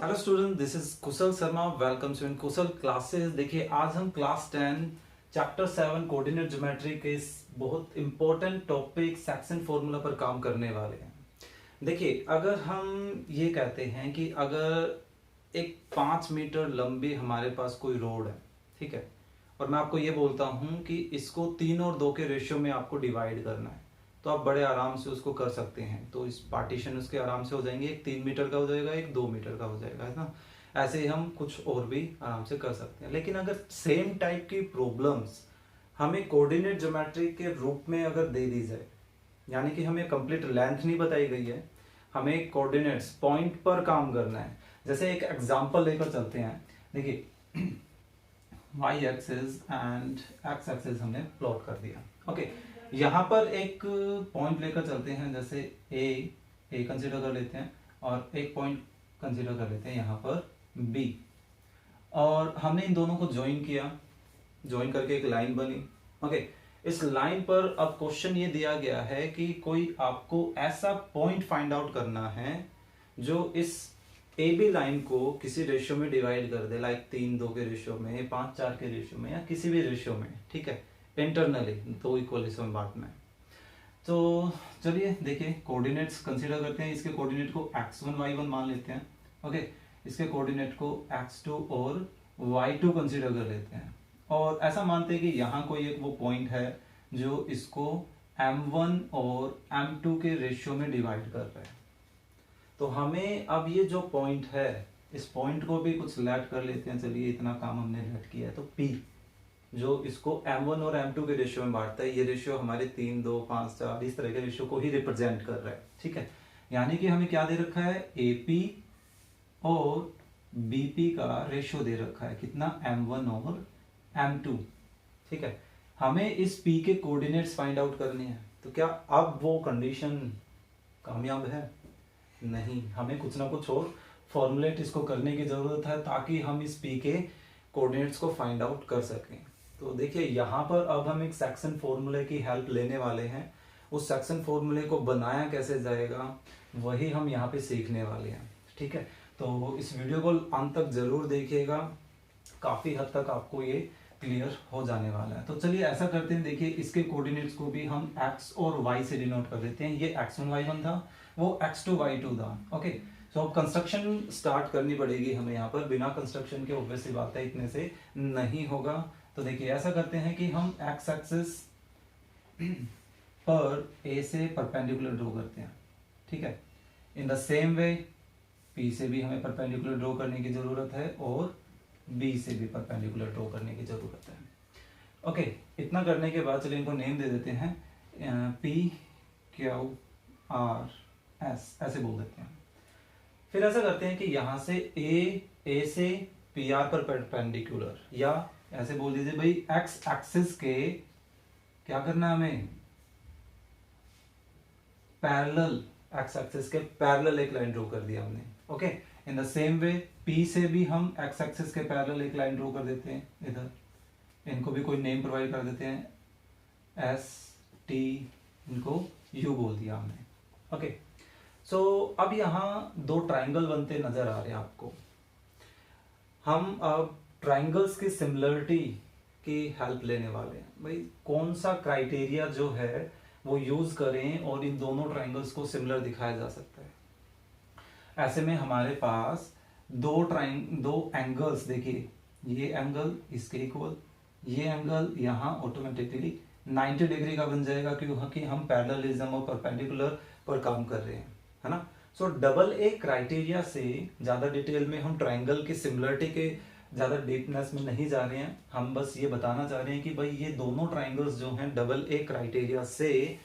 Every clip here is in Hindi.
Hello student, this is Kushal Sharma. Welcome to in Kushal classes. देखिए, आज हम क्लास 10 चैप्टर 7 कोऑर्डिनेट ज्योमेट्री के इस बहुत इंपॉर्टेंट टॉपिक सेक्शन फॉर्मूला पर काम करने वाले हैं। देखिए, अगर हम ये कहते हैं कि अगर एक 5 मीटर लंबी हमारे पास कोई रोड है, ठीक है, और मैं आपको ये बोलता हूँ कि इसको 3 और 2 के रेशियो में आपको डिवाइड करना है, तो आप बड़े आराम से उसको कर सकते हैं। तो इस पार्टीशन उसके आराम से हो जाएंगे, एक 3 मीटर का हो जाएगा, एक 2 मीटर का हो जाएगा, है ना। ऐसे ही हम कुछ और भी आराम से कर सकते हैं। लेकिन अगर सेम टाइप की प्रॉब्लम्स हमें कोऑर्डिनेट ज्योमेट्री के रूप में अगर दे दी जाए, यानी कि हमें कंप्लीट लेंथ नहीं बताई गई है, हमें कोऑर्डिनेट्स पॉइंट पर काम करना है। जैसे एक एग्जांपल लेकर चलते हैं। देखिए, y axis and x axis हमने प्लॉट कर दिया। ओके, यहाँ पर एक पॉइंट लेकर चलते हैं। जैसे ए कंसीडर कर लेते हैं और एक पॉइंट कंसीडर कर लेते हैं यहाँ पर b, और हमने इन दोनों को ज्वाइन किया। ज्वाइन करके एक लाइन बनी। ओके, इस लाइन पर अब क्वेश्चन ये दिया गया है कि कोई आपको ऐसा पॉइंट फाइंड आउट करना है जो इस ए बी लाइन को किसी रेशियो में डिवाइड कर दे, लाइक 3-2 के रेशियो में, 5-4 के रेशियो में, या किसी भी रेशियो में, ठीक है, इंटरनली 2 इक्वल हिस्सों में बांटना है। तो चलिए देखिए, कोऑर्डिनेट्स कंसीडर करते हैं। इसके कोऑर्डिनेट को x1 y1 मान लेते हैं। ओके, इसके कोऑर्डिनेट को x2 और y2 कंसीडर कर लेते हैं, और ऐसा मानते हैं कि यहाँ कोई एक वो पॉइंट है जो इसको m1 और m2 के रेशियो में डिवाइड कर रहा है। तो हमें अब ये जो पॉइंट है, इस पॉइंट को भी कुछ लेट कर लेते हैं। चलिए, इतना काम हमने लेट किया है। तो P जो इसको m1 और m2 के रेशियो में बांटता है, ये रेशियो हमारे 3, 2, 5, 4 इस तरह के रेशियो को ही रिप्रेजेंट कर रहा है, ठीक है। यानी कि हमें क्या दे रखा है, AP और BP का रेशियो दे रखा है, कितना, m1 और m2, ठीक है। हमें इस P के कोऑर्डिनेट्स फाइंड आउट करने हैं। तो क्या अब वो कंडीशन कामयाब है? नहीं, हमें कुछ ना कुछ और फॉर्मुलेट इसको करने की जरूरत है ताकि हम इस P के कोऑर्डिनेट्स को फाइंड आउट कर सकें। तो देखिए, यहाँ पर अब हम एक सेक्शन फॉर्मूले की हेल्प लेने वाले हैं। उस सेक्शन फॉर्मूले को बनाया कैसे जाएगा, वही हम यहाँ पे सीखने वाले हैं, ठीक है। तो इस वीडियो को अंत तक जरूर देखिएगा, काफी हद तक आपको ये क्लियर हो जाने वाला है। तो चलिए ऐसा करते हैं। देखिए, इसके कोऑर्डिनेट्स को भी हम x और y से डिनोट कर देते हैं। ये x1 y1 था, वो x2 y2 था। ओके, तो अब कंस्ट्रक्शन स्टार्ट करनी पड़ेगी हमें यहाँ पर। बिना कंस्ट्रक्शन के ऑब्वियसली बात है, इतने से नहीं होगा। तो देखिए, ऐसा करते हैं कि हम x एक्सिस पर a से परपेंडिकुलर ड्रॉ करते हैं, ठीक है। In the same way p से भी हमें परपेंडिकुलर ड्रॉ करने की जरूरत है, और b से भी परपेंडिकुलर ड्रॉ करने की जरूरत है। ओके, इतना करने के बाद चलिए इनको नेम दे देते हैं, p q r s ऐसे बोल देते हैं। फिर ऐसा करते हैं कि यहां से a से pr पर परपेंडिकुलर, या ऐसे बोल दीजिए भाई, x एक्सिस के क्या करना है हमें, पैरेलल, x एक्सिस के पैरेलल एक लाइन ड्रॉ कर दिया हमने। Okay, in the same way p से भी हम x एक्सिस के पैरेलल एक लाइन ड्रॉ कर देते हैं इधर। इनको भी कोई नेम प्रोवाइड कर देते हैं, s t, इनको u बोल दिया हमने। ओके, सो अब यहाँ दो ट्राइंगल बनते नजर आ रहे हैं आपको। हम अब ट्राइंगल्स की सिमिलरिटी की हेल्प लेने वाले हैं। भाई, कौन सा क्राइटेरिया जो है वो यूज करें और इन दोनों ट्राइंगल्स को सिमिलर दिखाया जा सकता है। ऐसे में हमारे पास दो एंगल्स, देखिए, ये एंगल इसके इक्वल, ये एंगल यहाँ ऑटोमेटिकली 90 डिग्री का बन जाएगा, क्योंकि हम पैरेललिज्म और परपेंडिकुलर पर काम कर रहे हैं, है ना। सो डबल ए क्राइटेरिया से ज्यादा डिटेल में हम ट्राइंगल की सिमिलरिटी के ज्यादा डीपनेस में नहीं जा रहे हैं। हम बस ये बताना चाह रहे हैं कि भाई, ये दोनों ट्राइंगल्स जो हैं डबल ए क्राइटेरिया से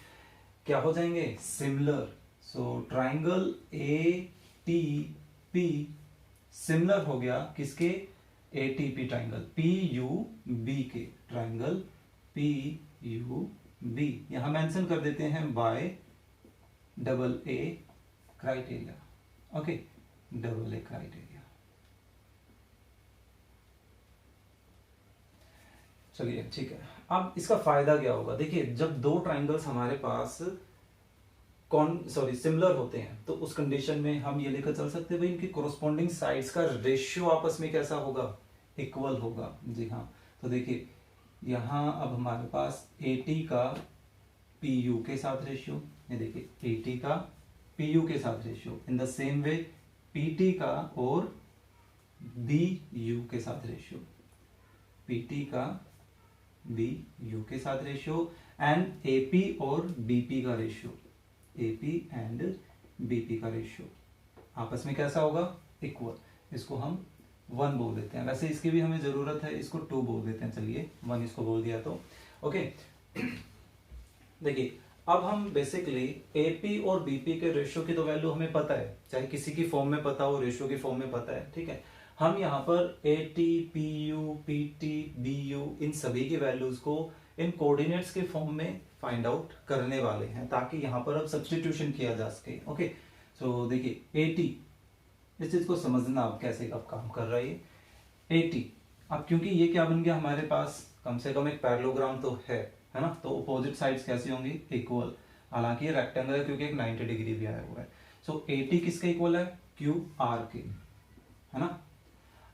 क्या हो जाएंगे, similar. So triangle A T P similar हो गया किसके, A T P triangle P U B के, ट्राइंगल पी यू बी यहां मेंशन कर देते हैं by double A criteria. Okay, double A criteria. चलिए, ठीक है। अब इसका फायदा क्या होगा, देखिए, जब दो ट्राइंगल्स हमारे पास सिमिलर होते हैं, तो उस कंडीशन में हम ये लेकर चल सकते हैं भाई इनकी कोरोस्पोंडिंग साइड्स का रेशियो आपस में कैसा होगा, इक्वल होगा। जी हाँ, तो देखिए यहाँ अब हमारे पास AT का PU के साथ रेशियो, ये देखिए AT का PU के साथ ratio, in the same way PT का और BU के साथ रेशियो, PT का BU के साथ रेशियो एंड AP और BP का रेशियो, AP एंड BP का रेशियो आपस में कैसा होगा, इक्वल। इसको हम 1 बोल देते हैं, वैसे इसकी भी हमें जरूरत है, इसको 2 बोल देते हैं, चलिए 1 इसको बोल दिया तो ओके। देखिए अब हम बेसिकली AP और BP के रेशियो की तो वैल्यू हमें पता है, चाहे किसी की फॉर्म में पता हो, रेशियो की फॉर्म में पता है, ठीक है। हम यहाँ पर AT, PU, PT, BU इन सभी की वैल्यूज को इन कोऑर्डिनेट्स के फॉर्म में फाइंड आउट करने वाले हैं, ताकि यहाँ पर अब सब्स्टिट्यूशन किया जा सके। ओके, सो देखिए AT, इस चीज को समझना अब कैसे अब काम कर रहा है ये AT। अब क्योंकि ये क्या बन गया हमारे पास, कम से कम एक पैरेललोग्राम तो है ना, तो अपोजिट साइड्स कैसी होंगी, इक्वल। हालांकि ये रेक्टेंगल है क्योंकि एक 90 डिग्री भी आया हुआ है। सो AT किसके इक्वल है, QR के, है ना।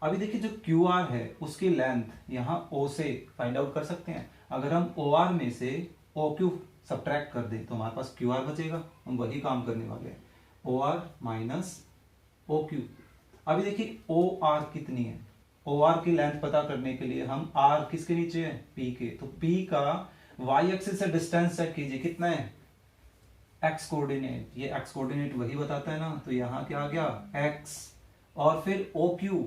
अभी देखिए जो QR है उसकी लेंथ यहाँ O से फाइंड आउट कर सकते हैं। अगर हम OR में से OQ सब्ट्रैक्ट कर दें तो हमारे पास QR बचेगा, हम वही काम करने वाले हैं, OR माइनस OQ। अभी देखिए OR कितनी है, OR की लेंथ पता करने के लिए हम R किसके नीचे है, P के, तो P का Y एक्सिस से डिस्टेंस चेक कीजिए कितना है, X कोऑर्डिनेट, ये X कोऑर्डिनेट वही बताता है ना, तो यहाँ क्या आ गया X, और फिर OQ,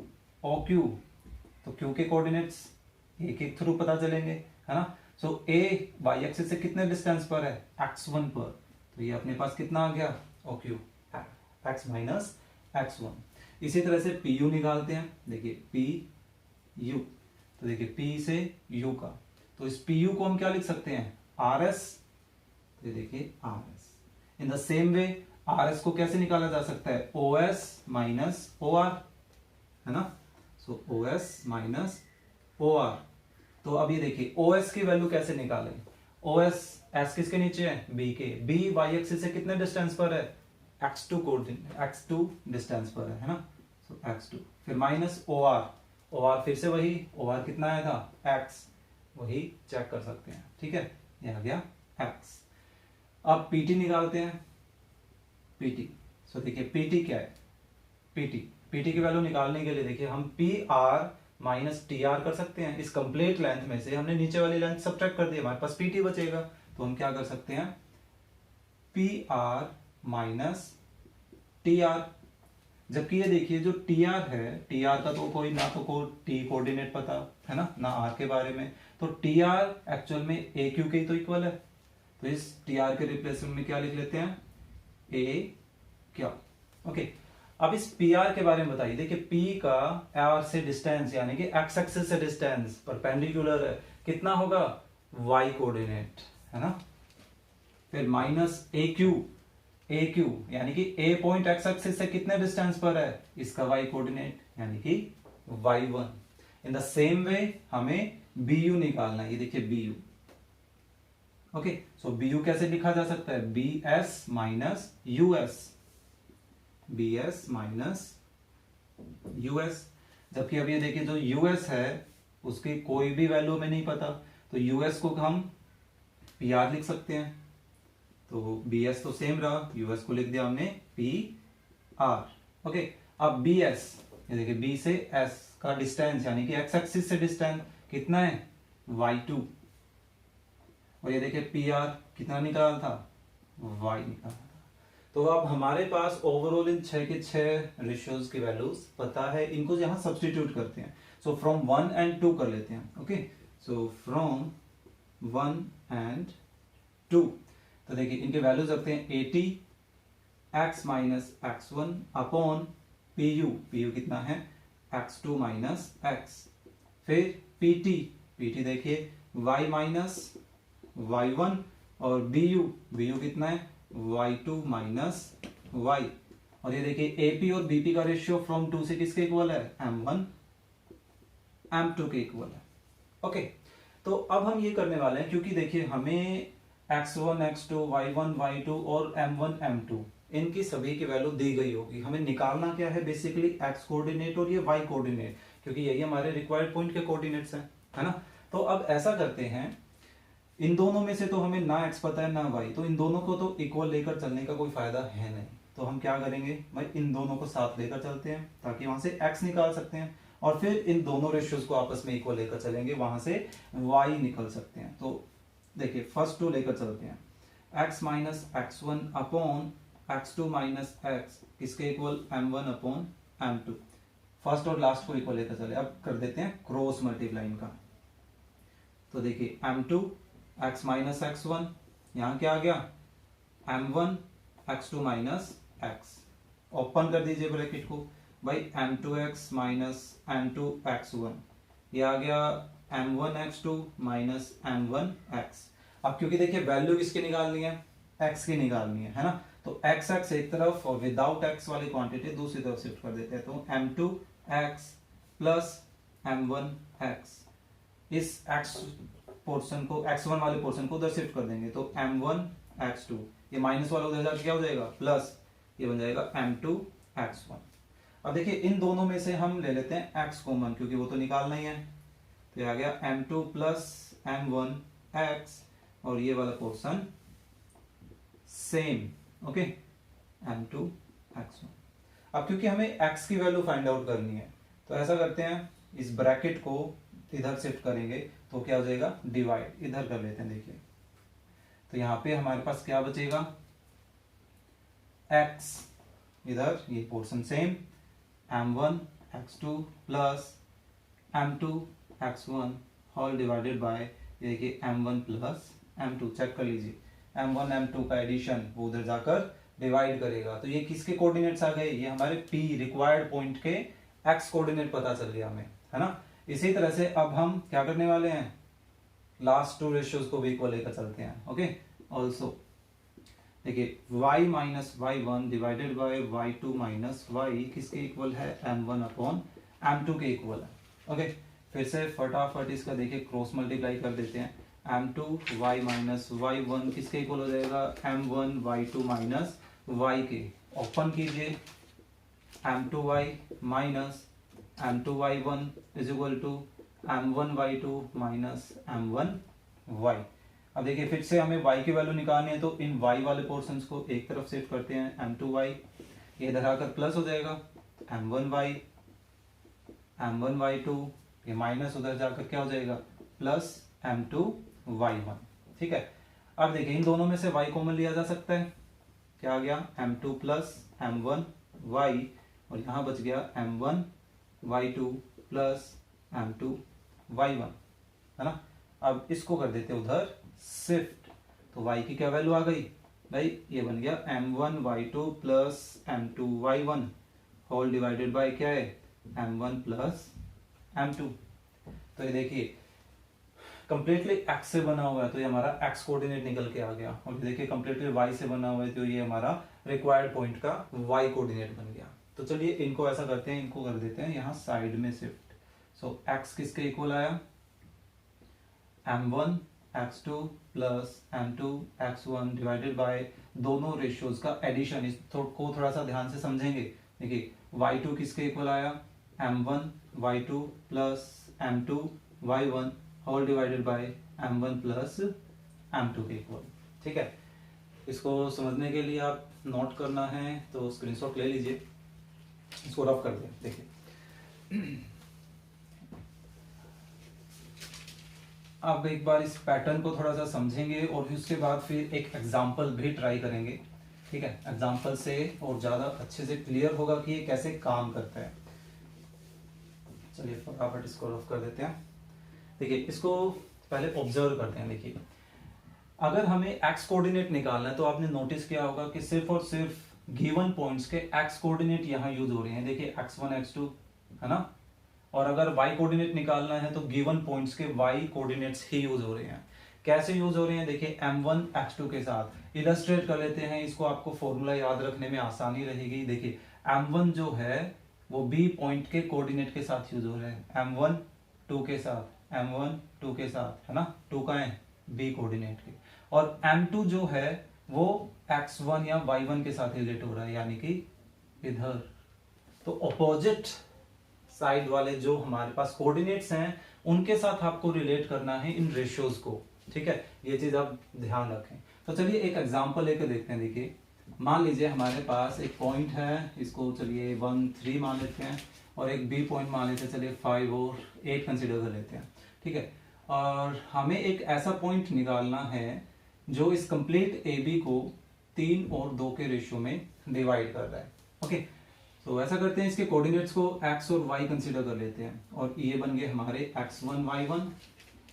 तो Q के कोऑर्डिनेट्स एक एक थ्रू पता चलेंगे, है ना। सो A Y एक्सिस से कितने डिस्टेंस पर है, X1 पर, तो ये अपने पास कितना आ गया OQ, X माइनस X1। इसी तरह से PU निकालते हैं, देखिए PU, तो देखिए P से U का, तो इस PU को हम क्या लिख सकते हैं, RS, तो ये देखिए RS। In the same way RS को कैसे निकाला जा सकता है, OS माइनस OR, है ना, सो OS माइनस OR। तो अब ये देखिए OS की वैल्यू कैसे निकालें, OS S किसके नीचे है, B के, B Y एक्सिस से कितने डिस्टेंस पर है, X2 कोऑर्डिनेट, X2 डिस्टेंस पर है ना, सो X2, फिर माइनस OR फिर से वही, OR कितना आया था X, वही चेक कर सकते हैं, ठीक है, ये आ गया X। अब PT निकालते हैं, PT, सो देखिए PT क्या है, PT की वैल्यू निकालने के लिए देखिए हम PR माइनस TR कर सकते हैं, इस कंप्लीट लेंथ में से हमने नीचे वाली लेंथ सब्ट्रैक्ट कर दी, हमारे पास PT बचेगा, तो हम क्या कर सकते हैं, PR माइनस TR। जबकि ये देखिए जो TR है, TR का तो कोई ना तो कोई T कोऑर्डिनेट पता है ना R के बारे में, तो TR एक्चुअल में AQ के तो इक्वल है, तो इस TR के रिप्लेसमेंट में क्या लिख लेते हैं, A क्या, ओके। अब इस PR के बारे में बताइए, देखिए P का R से डिस्टेंस यानी कि X एक्सिस से डिस्टेंस परपेंडिकुलर है, कितना होगा Y कोऑर्डिनेट, है ना, फिर माइनस AQ यानी कि A पॉइंट X एक्सिस से कितने डिस्टेंस पर है, इसका Y कोऑर्डिनेट यानी कि Y1। In the same way हमें BU निकालना है, ये देखिए BU, ओके। सो BU कैसे लिखा जा सकता है, BS माइनस US, जबकि अब ये देखिए जो US है उसकी कोई भी वैल्यू हमें नहीं पता, तो US को हम PR लिख सकते हैं, तो BS तो सेम रहा, US को लिख दिया हमने PR, ओके। अब BS, ये देखिए B से S का डिस्टेंस यानी कि X एक्सिस से डिस्टेंस कितना है Y2, और ये देखिए PR कितना निकाला था, Y निकाला था। तो अब हमारे पास ओवरऑल इन 6 के 6 रेशियोज की वैल्यूज पता है, इनको यहां सब्स्टिट्यूट करते हैं। सो फ्रॉम 1 and 2 कर लेते हैं, ओके। सो फ्रॉम 1 and 2, तो देखिए इनके वैल्यूज रखते हैं AT X minus X1 upon PU कितना है X2 माइनस X, फिर PT देखिए Y माइनस Y1, और BU कितना है Y2 माइनस Y, और ये देखिए AP और BP का रेशियो फ्रॉम 2 से किसके इक्वल है, M1 M2 के इक्वल है, ओके। तो अब हम ये करने वाले हैं, क्योंकि देखिए हमें x1 x2 y1 y2 और m1 m2 इनकी सभी की वैल्यू दी गई होगी। हमें निकालना क्या है, बेसिकली x कोऑर्डिनेट और ये y कोऑर्डिनेट, क्योंकि यही हमारे रिक्वायर्ड पॉइंट के कोऑर्डिनेट्स हैं, है ना। तो अब ऐसा करते हैं, इन दोनों में से तो हमें ना x पता है ना y, तो इन दोनों को तो इक्वल लेकर चलने का कोई फायदा है नहीं। तो हम क्या करेंगे भाई, इन दोनों को साथ लेकर चलते हैं ताकि वहां से x निकाल सकते हैं, और फिर इन दोनों रेशियोज को आपस में इक्वल लेकर चलेंगे, वहां से y निकल सकते हैं। तो देखिए फर्स्ट टू लेकर चलते हैं, x minus x1 upon x2 minus x किसके equal, m1 upon m2। First और लास्ट को इक्वल लेकर चले। अब कर देते हैं क्रॉस मल्टीप्लाई का। तो देखिए m2 x माइनस x1, यहां क्या आ गया m1 x2 minus x, open कर दीजिए ब्रैकेट को भाई, m2x माइनस m2x1, ये आ गया m1x2 माइनस m1x। अब क्योंकि देखिए वैल्यू किसकी निकालनी है, x की निकालनी है ना, तो x x एक तरफ और विदाउट x वाली क्वांटिटी दूसरी तरफ शिफ्ट कर देते हैं। तो m2x प्लस m1x, इस x पोर्शन को, x1 वाले पोर्शन को उधर शिफ्ट कर देंगे, तो m1x2, ये माइनस वाला उधर जाके क्या हो जाएगा प्लस, ये बन जाएगा m2x1। अब देखिए इन दोनों में से हम ले लेते हैं x कॉमन, क्योंकि वो तो निकालना ही है। तो ये आ गया m2 प्लस m1x, और ये वाला पोर्शन सेम, ओके, m2x1। अब क्योंकि हमें x की वैल्यू फाइंड आउट करनी है, तो ऐसा करते हैं, इस ब्रैकेट को इधर शिफ्ट करेंगे तो क्या हो जाएगा, डिवाइड इधर कर लेते हैं। देखिए तो यहां पे हमारे पास क्या बचेगा, x इधर ये portion same, m1x2 plus m2x1 whole divided by, देखिए m1 प्लस m2, चेक कर लीजिए m1 m2 का एडिशन वो उधर जाकर डिवाइड करेगा, तो ये किसके कोऑर्डिनेट्स आ गए, ये हमारे p रिक्वायर्ड पॉइंट के x कोऑर्डिनेट पता चल गया हमें, है ना। इसी तरह से अब हम क्या करने वाले हैं, लास्ट टू रेशियोज को भी इक्वल लेकर चलते हैं, ओके। ऑल्सो देखिए y minus y1 divided by y2 minus y किसके इक्वल है, m1 अपॉन m2 के इक्वल है, ओके। फिर से फटाफट इसका देखिए क्रॉस मल्टीप्लाई कर देते हैं, m2 y माइनस y1 किसके इक्वल हो जाएगा, m1 y2 माइनस y के, ओपन कीजिए, m2y minus m2y1 is equal to m1y2 minus m1y। अब देखिए फिर से हमें y की वैल्यू निकालनी है, तो इन y वाले पोर्शंस को एक तरफ शिफ्ट करते हैं, m2y ये इधर आकर प्लस हो जाएगा, m1y m1y2 ये माइनस उधर जाकर क्या हो जाएगा प्लस m2y1, ठीक है। अब देखिए इन दोनों में से y कॉमन लिया जा सकता है, क्या आ गया m2 प्लस m1y, और यहां बच गया m1y2 प्लस m2y1, है ना। अब इसको कर देते उधर शिफ्ट, तो y की क्या वैल्यू आ गई भाई, ये बन गया m1y2 plus m2y1 whole divided bye क्या है m1 प्लस m2। तो ये देखिए कंप्लीटली x से बना हुआ है, तो ये हमारा x कोऑर्डिनेट निकल के आ गया, और देखिए कंप्लीटली y से बना हुआ है, तो ये हमारा रिक्वायर्ड पॉइंट का y कोऑर्डिनेट बन गया। तो चलिए इनको ऐसा करते हैं, इनको कर देते हैं यहाँ साइड में शिफ्ट। सो x किसके इक्वल आया, m1 x2 plus m2 x1 divided by दोनों रेशियोज का एडिशन, इसको थोड़ा सा ध्यान से समझेंगे। देखिए y2 किसके इक्वल आया, m1 y2 plus m2 y1 whole divided by m1 plus m2 के इक्वल, ठीक है। इसको समझने के लिए आप नोट करना है तो स्क्रीनशॉट ले लीजिए, इसको रफ कर दें। देखिए अब एक बार इस पैटर्न को थोड़ा सा समझेंगे और उसके बाद फिर एक एग्जांपल भी ट्राई करेंगे, ठीक है। एग्जांपल से और ज्यादा अच्छे से क्लियर होगा कि ये कैसे काम करता है। चलिए फटाफट इसको रफ कर देते हैं। देखिए इसको पहले ऑब्जर्व करते हैं। देखिए अगर हमें x कोऑर्डिनेट निकालना है तो आपने नोटिस किया होगा कि सिर्फ और सिर्फ गिवन पॉइंट्स के x कोऑर्डिनेट यहाँ यूज हो रहे हैं। देखिए x1 x2 है ना, और अगर y कोऑर्डिनेट निकालना है तो गिवन पॉइंट्स के y कोऑर्डिनेट्स ही यूज हो रहे हैं। कैसे यूज हो रहे हैं, देखिए m1 x2 के साथ इलस्ट्रेट कर लेते हैं इसको, आपको फॉर्मूला याद रखने में आसानी रहेगी। देखिए m1 जो है वो b पॉइंट के कोऑर्डिनेट के साथ यूज हो रहे हैं, m1 2 के साथ, m1 2 के साथ, है ना, 2 का है b कोऑर्डिनेट के। और M2 जो है वो x1 या y1 के साथ रिलेट हो रहा है, यानी कि इधर। तो अपोजिट साइड वाले जो हमारे पास कोऑर्डिनेट्स हैं उनके साथ आपको रिलेट करना है इन रेशियोज को, ठीक है, ये चीज आप ध्यान रखें। तो चलिए एक एग्जांपल लेकर देखते हैं। देखिए मान लीजिए हमारे पास एक पॉइंट है, इसको चलिए 1 3 मान लेते हैं, और एक बी पॉइंट मान लेते हैं, चलिए 5 और 8 कंसिडर कर लेते हैं, ठीक है। और हमें एक ऐसा पॉइंट निकालना है जो इस कंप्लीट ए बी को 3 और 2 के रेशियो में डिवाइड कर रहा है। ओके, तो ऐसा करते हैं, इसके कोऑर्डिनेट्स को x और y कंसीडर कर लेते हैं, और ये बन गए हमारे x1 y1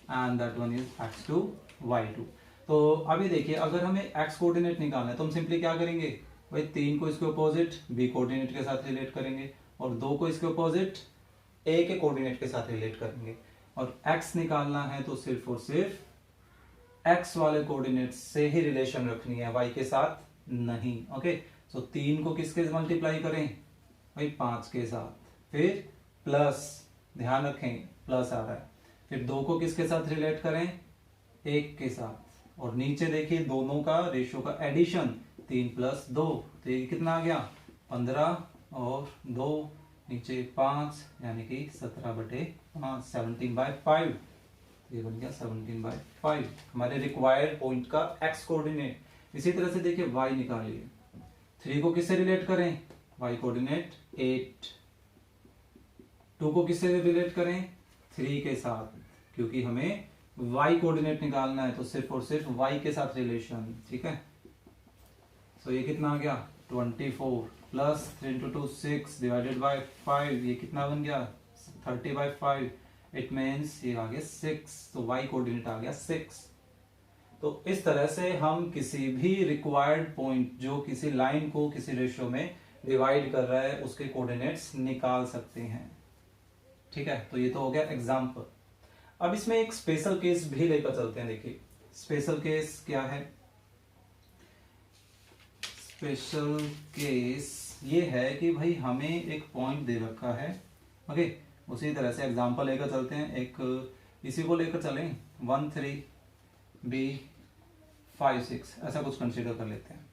and that one is x2 y2। तो अभी देखिए अगर हमें x कोऑर्डिनेट निकालना है तो हम सिंपली क्या करेंगे भाई, 3 को इसके अपोजिट b कोऑर्डिनेट के साथ रिलेट करेंगे, और 2 को इसके अपोजिट a के कोऑर्डिनेट के साथ रिलेट करेंगे। और x निकालना है तो सिर्फ और सिर्फ x वाले कोऑर्डिनेट से ही रिलेशन रखनी है, y के साथ नहीं। ओके, तो 3 को किसके मल्टीप्लाई करें भाई, 5 के साथ, फिर प्लस, ध्यान रखें प्लस आ रहा है, फिर 2 को किसके साथ रिलेट करें, 1 के साथ, और नीचे देखिए दोनों का रेशियो का एडिशन 3 + 2, तो ये कितना आ गया 15 और 2 नीचे 5, यानी कि 17/5, 17/5, ये बन गया 17/5 हमारे रिक्वायर्ड पॉइंट का x कोऑर्डिनेट। इसी तरह से देखिए y निकालिए, 3 को किससे रिलेट करें, y कोऑर्डिनेट 8, 2 को किससे रिलेट करें, 3 के साथ, क्योंकि हमें y कोऑर्डिनेट निकालना है तो सिर्फ और सिर्फ y के साथ रिलेशन, ठीक है। तो ये कितना आ गया 24 प्लस 3 × 2 6 डिवाइडेड बाय 5, ये कितना बन गया 30/5, इट मीन्स ये आ गया 6, तो y कोऑर्डिनेट आ गया 6। तो इस तरह से हम किसी भी रिक्वायर्ड पॉइंट जो किसी लाइन को किसी रेशियो में डिवाइड कर रहा है उसके कोऑर्डिनेट्स निकाल सकते हैं, ठीक है। तो ये तो हो गया एग्जांपल। अब इसमें एक स्पेशल केस भी लेकर चलते हैं। देखिए स्पेशल केस क्या है, स्पेशल केस ये है कि भाई हमें एक पॉइंट दे रखा है, ओके, उसी तरह से एग्जांपल लेकर चलते हैं। एक इसी को लेकर चलें 1 3 b 5 6 ऐसा कुछ कंसीडर कर लेते हैं,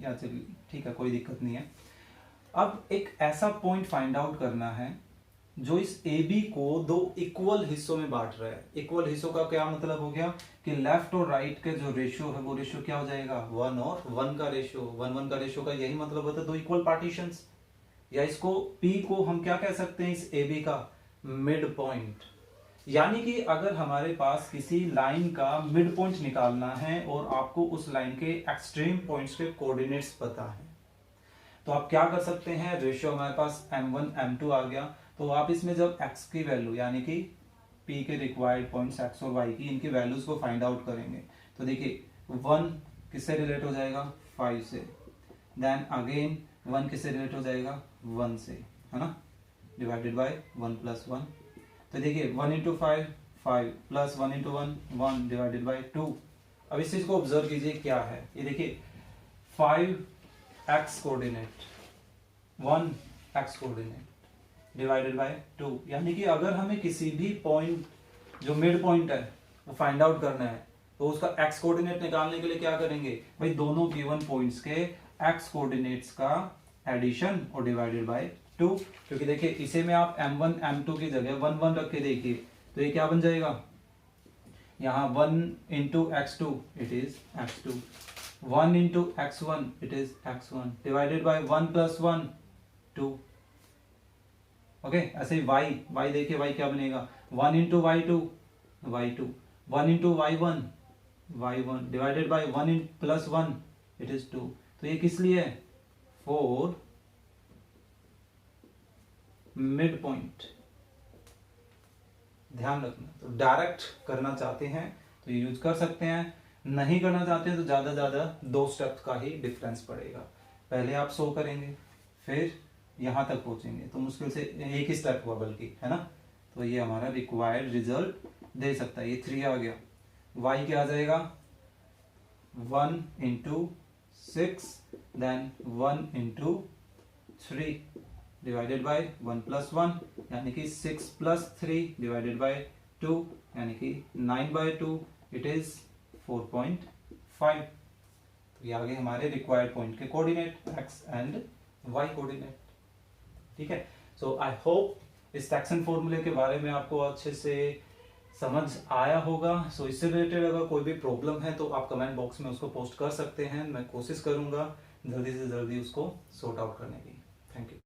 या चलिए ठीक है कोई दिक्कत नहीं है। अब एक ऐसा पॉइंट फाइंड आउट करना है जो इस ए बी को 2 इक्वल हिस्सों में बांट रहा है। इक्वल हिस्सों का क्या मतलब हो गया कि लेफ्ट और राइट के जो रेशियो है वो रेशियो क्या हो जाएगा 1 और 1 का रेशियो, 1 1 का रेशियो का यही मतलब होता है 2 इक्वल पार्टीशंस, या इसको P को हम क्या कह सकते हैं, इस ए बी का मिड पॉइंट। यानी कि अगर हमारे पास किसी लाइन का मिड पॉइंट निकालना है और आपको उस लाइन के एक्सट्रीम पॉइंट्स के कोऑर्डिनेट्स पता है, तो आप क्या कर सकते हैं, रेशियो हमारे पास m1 m2 आ गया, तो आप इसमें जब x की वैल्यू यानी कि p के रिक्वायर्ड पॉइंट्स x और y की इनकी वैल्यूज को फाइंड आउट करेंगे, तो देखिए 1 किससे रिलेट हो जाएगा 5 से, देन अगेन 1 किससे रिलेट हो जाएगा 1 से, है ना, डिवाइडेड बाय 1 + 1। तो देखिए 1 × 5 5 प्लस 1 × 1 1 डिवाइडेड बाय 2। अब इस चीज को ऑब्जर्व कीजिए क्या है, ये देखिए 5x coordinate 1x coordinate divided by 2, यानी कि अगर हमें किसी भी पॉइंट जो मिड पॉइंट है वो फाइंड आउट करना है तो उसका x कोऑर्डिनेट निकालने के लिए क्या करेंगे भाई, दोनों गिवन पॉइंट्स के x कोऑर्डिनेट्स का एडिशन और डिवाइडेड बाय 2, क्योंकि देखिए इसे में आप m1 m2 की जगह 1 1 रख के देखिए तो ये क्या बन जाएगा, यहाँ 1 × x2 it is x2, 1 × x1 it is x1 divided by 1 + 1 2। Okay, ऐसे ही y देखिए y क्या बनेगा 1 × y2 y2, 1 × y1 y1 divided by 1 + 1 it is 2। तो ये किस लिए है, फॉर मिड पॉइंट, ध्यान रखना। तो डायरेक्ट करना चाहते हैं तो ये यूज कर सकते हैं, नहीं करना चाहते हैं तो ज्यादा 2 स्टेप का ही डिफरेंस पड़ेगा। पहले आप 100 करेंगे फिर यहां तक पहुंचेंगे तो मुश्किल से एक ही स्टेप हुआ बल्कि, है ना। तो ये हमारा रिक्वायर्ड रिजल्ट दे सकता है। ये 3 आ गया, y क्या आ जाएगा 1 × 6 देन 1 × 3 डिवाइडेड बाय 1 + 1, यानी कि 6 + 3 डिवाइडेड बाय 2, यानी कि 9/2 इट इज 4.5। 5। तो ये आ गए हमारे रिक्वायर्ड पॉइंट के coordinate X and Y coordinate. ठीक है, सो आई होप इस सेक्शन फॉर्मूले के बारे में आपको अच्छे से समझ आया होगा। सो इससे रिलेटेड अगर कोई भी प्रॉब्लम है तो आप कमेंट बॉक्स में उसको पोस्ट कर सकते हैं, मैं कोशिश करूंगा जल्दी से जल्दी उसको सॉर्ट आउट करने की। Thank you.